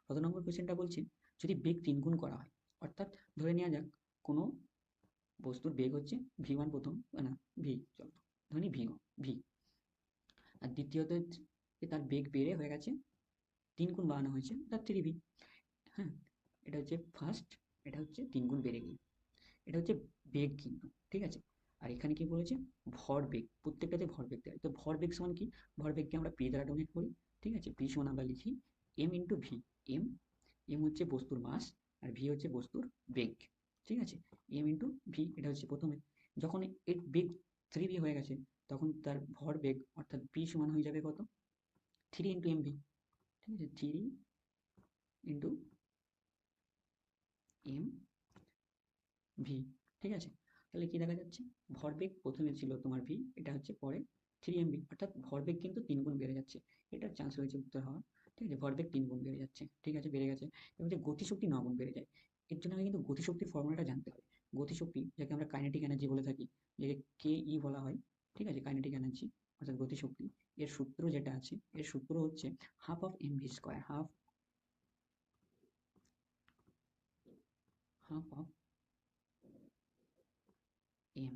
কত নম্বর কোয়েশ্চেনটা বলছে, যদি বেগ 3 গুণ করা হয়, অর্থাৎ ধরে নেওয়া যাক কোনো বস্তুর বেগ হচ্ছে v1 প্রথম, না ভি, চলো ধরে নিই ভি, আর দ্বিতীয়ত তার বেগ বেড়ে হয়ে গেছে 3 গুণ বাড়ানো হয়েছে তার 3v। হ্যাঁ, এটা হচ্ছে ফার্স্ট, এটা হচ্ছে 3 গুণ বেড়ে গিয়ে, এটা হচ্ছে বেগ কিন্তু, ঠিক আছে। আর এখানে কি বলেছে, ভরবেগ, প্রত্যেকটাতে ভরবেগ দেয়। তো ভরবেগ সমান কি, ভরবেগকে আমরা পি দ্বারা ডোনেট করি, ঠিক আছে। পি সমান আমরা লিখি M into V. M, M হচ্ছে বস্তুর মাস, আর ভি হচ্ছে বস্তুর বেগ, ঠিক আছে। এম ইন্টু ভি, এটা হচ্ছে প্রথমে। যখন এর বেগ 3v হয়ে গেছে, তখন তার ভরবেগ অর্থাৎ পি সমান হয়ে যাবে কত, 3 ইন্টু এম ভি, ঠিক আছে। 3 ইন্টু এম ভি, ঠিক আছে। তাহলে কি দেখা যাচ্ছে, ভরবেগ প্রথমে ছিল তোমার ভি, এটা হচ্ছে পরে 3mv, অর্থাৎ ভরবেগ কিন্তু 3 গুণ বেড়ে যাচ্ছে। এটার চান্স রয়েছে উত্তর হওয়ার, ঠিক আছে। ভরবেগ 3 গুণ বেড়ে যাচ্ছে, ঠিক আছে, বেড়ে গেছে। এবার যে গতিশক্তি 9 গুণ বেড়ে যায়, এর জন্য আমাকে কিন্তু গতিশক্তির ফর্মুলাটা জানতে হবে। গতিশক্তি, যাকে আমরা কাইনেটিক এনার্জি বলে থাকি, যাকে কে ই বলা হয়, ঠিক আছে, কাইনেটিক এনার্জি অর্থাৎ গতিশক্তি, এর সূত্র যেটা আছে, এর সূত্র হচ্ছে half of M V square, half half of M,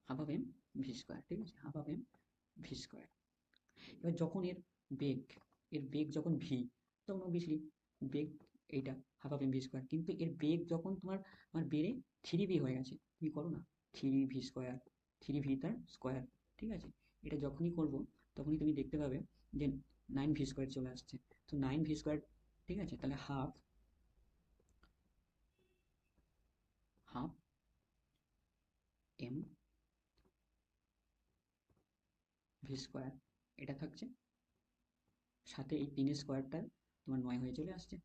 half of M V square, ঠিক আছে, half of M V square. এবার যখন বেগ এর বেগ যখন ভি, তখন অবভিয়াসলি বেগ এইটা half of M V square, কিন্তু এর বেগ যখন তোমার আমার বেড়ে 3v হয়ে গেছে, তুমি করো না 3v স্কোয়ার, 3v তার স্কোয়ার, ঠিক আছে। এটা যখনই করবো তখনই তুমি দেখতে পাবে যে 9v স্কোয়ার চলে আসছে। তো 9v স্কোয়ার, ঠিক আছে, তাহলে half, half M V square, এটা থাকছে, সাথে এই 3 স্কোয়ারটা তোমার 9 হয়ে চলে আসছে।